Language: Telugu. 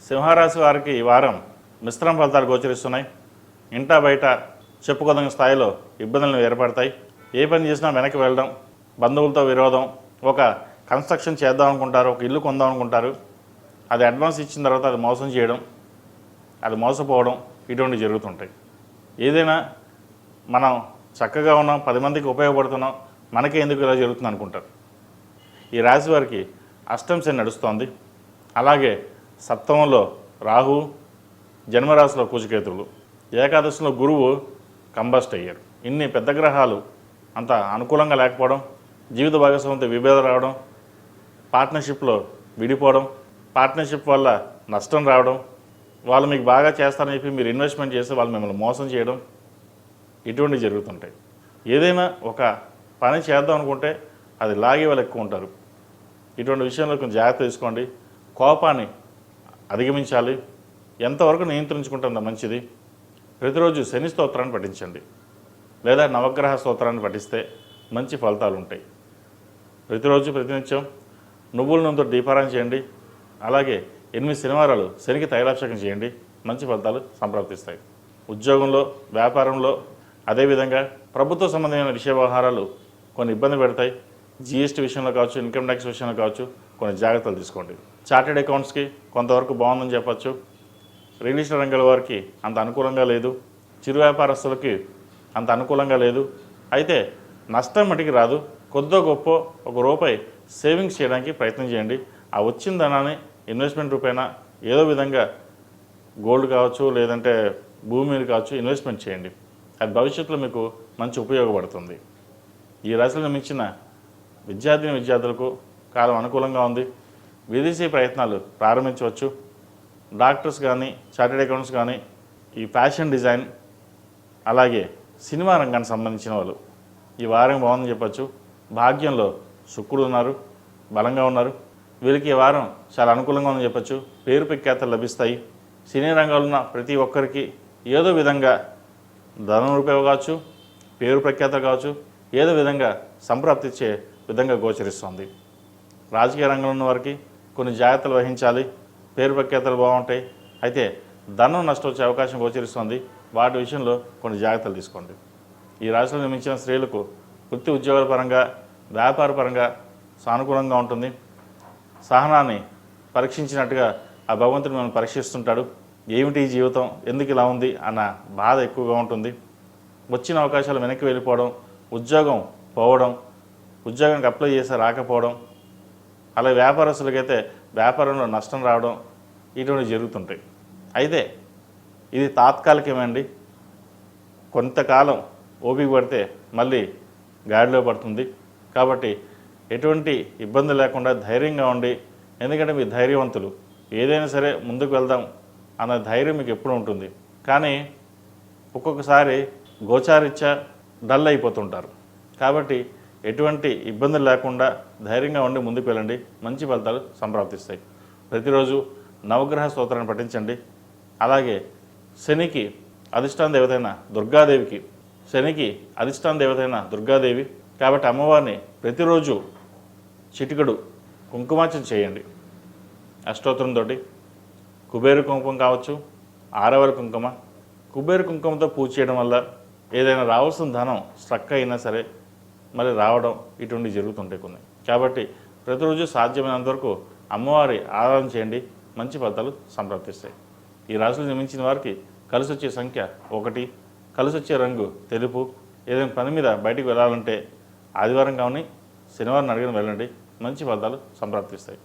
సింహరాశి వారికి ఈ వారం మిశ్రమ ఫలితాలు గోచరిస్తున్నాయి. ఇంటా బయట చెప్పుకోదగిన స్థాయిలో ఇబ్బందులు ఏర్పడతాయి. ఏ పని చేసినా వెనక్కి వెళ్ళడం, బంధువులతో విరోధం, ఒక కన్స్ట్రక్షన్ చేద్దాం అనుకుంటారు, ఒక ఇల్లు కొందాం అనుకుంటారు, అది అడ్వాన్స్ ఇచ్చిన తర్వాత అది మోసం చేయడం, అది మోసపోవడం, ఇటువంటివి జరుగుతుంటాయి. ఏదైనా మనం చక్కగా ఉన్నాం, 10 మందికి ఉపయోగపడుతున్నాం, మనకే ఎందుకు ఇలా జరుగుతుంది అనుకుంటారు. ఈ రాశి వారికి అష్టమ శని నడుస్తోంది. అలాగే సప్తమంలో రాహు, జన్మరాశిలో కుజకేతువులు, ఏకాదశిలో గురువు కంబస్ట్ అయ్యారు. ఇన్ని పెద్ద గ్రహాలు అంత అనుకూలంగా లేకపోవడం, జీవిత భాగస్వామితో విభేదం రావడం, పార్ట్నర్షిప్లో విడిపోవడం, పార్ట్నర్షిప్ వల్ల నష్టం రావడం, వాళ్ళు మీకు బాగా చేస్తారని చెప్పి మీరు ఇన్వెస్ట్మెంట్ చేసి వాళ్ళు మిమ్మల్ని మోసం చేయడం, ఇటువంటివి జరుగుతుంటాయి. ఏదైనా ఒక పని చేద్దాం అనుకుంటే అది లాగే వాళ్ళు ఎక్కువ ఉంటారు. ఇటువంటి విషయంలో కొంచెం జాగ్రత్త తీసుకోండి. కోపాన్ని అధిగమించాలి. ఎంతవరకు నియంత్రించుకుంటే అంత మంచిది. ప్రతిరోజు శని స్తోత్రాన్ని పఠించండి, లేదా నవగ్రహ స్తోత్రాన్ని పఠిస్తే మంచి ఫలితాలు ఉంటాయి. ప్రతిరోజు ప్రతినిత్యం నువ్వుల నూనెతో దీపారాయణ చేయండి. అలాగే 8 శనివారాలు శనికి తైలాభిషేకం చేయండి. మంచి ఫలితాలు సంప్రాప్తిస్తాయి. ఉద్యోగంలో, వ్యాపారంలో, అదేవిధంగా ప్రభుత్వ సంబంధమైన విషయ వ్యవహారాలు కొన్ని ఇబ్బంది పెడతాయి. జీఎస్టీ విషయంలో కావచ్చు, ఇన్కమ్ ట్యాక్స్ విషయంలో కావచ్చు, కొన్ని జాగ్రత్తలు తీసుకోండి. చార్టెడ్ అకౌంట్స్కి కొంతవరకు బాగుందని చెప్పచ్చు. రియల్ ఎస్టేట్ రంగాల వారికి అంత అనుకూలంగా లేదు. చిరు వ్యాపారస్తులకి అంత అనుకూలంగా లేదు. అయితే నష్టం మటుకి రాదు. కొద్దో గొప్ప ₹1 సేవింగ్స్ చేయడానికి ప్రయత్నం చేయండి. ఆ వచ్చిన ధనాన్ని ఇన్వెస్ట్మెంట్ రూపేణా ఏదో విధంగా గోల్డ్ కావచ్చు, లేదంటే భూమి మీద కావచ్చు ఇన్వెస్ట్మెంట్ చేయండి. అది భవిష్యత్తులో మీకు మంచి ఉపయోగపడుతుంది. ఈ రాశిలో జన్మించిన విద్యార్థులకు కాలం అనుకూలంగా ఉంది. విదేశీ ప్రయత్నాలు ప్రారంభించవచ్చు. డాక్టర్స్ కానీ, చార్టెడ్ అకౌంట్స్ కానీ, ఈ ఫ్యాషన్ డిజైన్, అలాగే సినిమా రంగానికి సంబంధించిన వాళ్ళు ఈ వారం బాగుందని చెప్పచ్చు. భాగ్యంలో శుక్రుడు ఉన్నారు, బలంగా ఉన్నారు. వీరికి ఈ వారం చాలా అనుకూలంగా ఉందని చెప్పచ్చు. పేరు ప్రఖ్యాతలు లభిస్తాయి. సినీ రంగంలో ఉన్న ప్రతి ఒక్కరికి ఏదో విధంగా ధనం రూపాయి కావచ్చు, పేరు ప్రఖ్యాతలు కావచ్చు, ఏదో విధంగా సంప్రాప్తిచ్చే విధంగా గోచరిస్తుంది. రాజకీయ రంగంలో ఉన్న వారికి కొన్ని జాగ్రత్తలు వహించాలి. పేరు ప్రఖ్యాతలు బాగుంటాయి. అయితే ధనం నష్టం వచ్చే అవకాశం గోచరిస్తుంది. వాటి విషయంలో కొన్ని జాగ్రత్తలు తీసుకోండి. ఈ రాశిలో నిర్మించిన స్త్రీలకు వృత్తి ఉద్యోగాల పరంగా, వ్యాపార పరంగా సానుకూలంగా ఉంటుంది. సహనాన్ని పరీక్షించినట్టుగా ఆ భగవంతుడు మనం పరీక్షిస్తుంటాడు. ఏమిటి ఈ జీవితం, ఎందుకు ఇలా ఉంది అన్న బాధ ఎక్కువగా ఉంటుంది. వచ్చిన అవకాశాలు వెనక్కి వెళ్ళిపోవడం, ఉద్యోగం పోవడం, ఉద్యోగానికి అప్లై చేసి రాకపోవడం, అలాగే వ్యాపారస్తులకైతే వ్యాపారంలో నష్టం రావడం, ఇటువంటివి జరుగుతుంటాయి. అయితే ఇది తాత్కాలికమండి. కొంతకాలం ఓపిక పడితే మళ్ళీ గాడిలో పడుతుంది. కాబట్టి ఎటువంటి ఇబ్బంది లేకుండా ధైర్యంగా ఉండి, ఎందుకంటే మీ ధైర్యవంతులు, ఏదైనా సరే ముందుకు వెళ్దాం అన్న ధైర్యం మీకు ఎప్పుడు ఉంటుంది. కానీ ఒక్కొక్కసారి గోచారీత్యా డల్ అయిపోతుంటారు. కాబట్టి ఎటువంటి ఇబ్బందులు లేకుండా ధైర్యంగా ఉండి ముందుకు వెళ్ళండి. మంచి ఫలితాలు సంప్రాప్తిస్తాయి. ప్రతిరోజు నవగ్రహ స్తోత్రాన్ని పఠించండి. అలాగే శనికి అధిష్టాన దేవతైన దుర్గాదేవికి, శనికి అధిష్టాన దేవతైన దుర్గాదేవి కాబట్టి అమ్మవారిని ప్రతిరోజు చిటికడు కుంకుమార్చన చేయండి. అష్టోత్తరంతో కుబేర కుంకుమ కావచ్చు, ఆరవల కుంకుమ. కుబేర కుంకుమతో పూజ చేయడం వల్ల ఏదైనా రావాల్సిన ధనం స్ట్రక్ అయినా సరే మళ్ళీ రావడం, ఇటువంటి జరుగుతుంటాయి కొన్ని. కాబట్టి ప్రతిరోజు సాధ్యమైనంత వరకు అమ్మవారి ఆరాధన చేయండి. మంచి ఫలితాలు సంప్రాప్తిస్తాయి. ఈ రాశిలో జన్మించిన వారికి కలిసి వచ్చే సంఖ్య 1, కలిసి వచ్చే రంగు తెలుపు. ఏదైనా పని మీద బయటికి వెళ్ళాలంటే ఆదివారం కానీ శనివారం అడిగిన వెళ్ళండి. మంచి ఫలితాలు సంప్రాప్తిస్తాయి.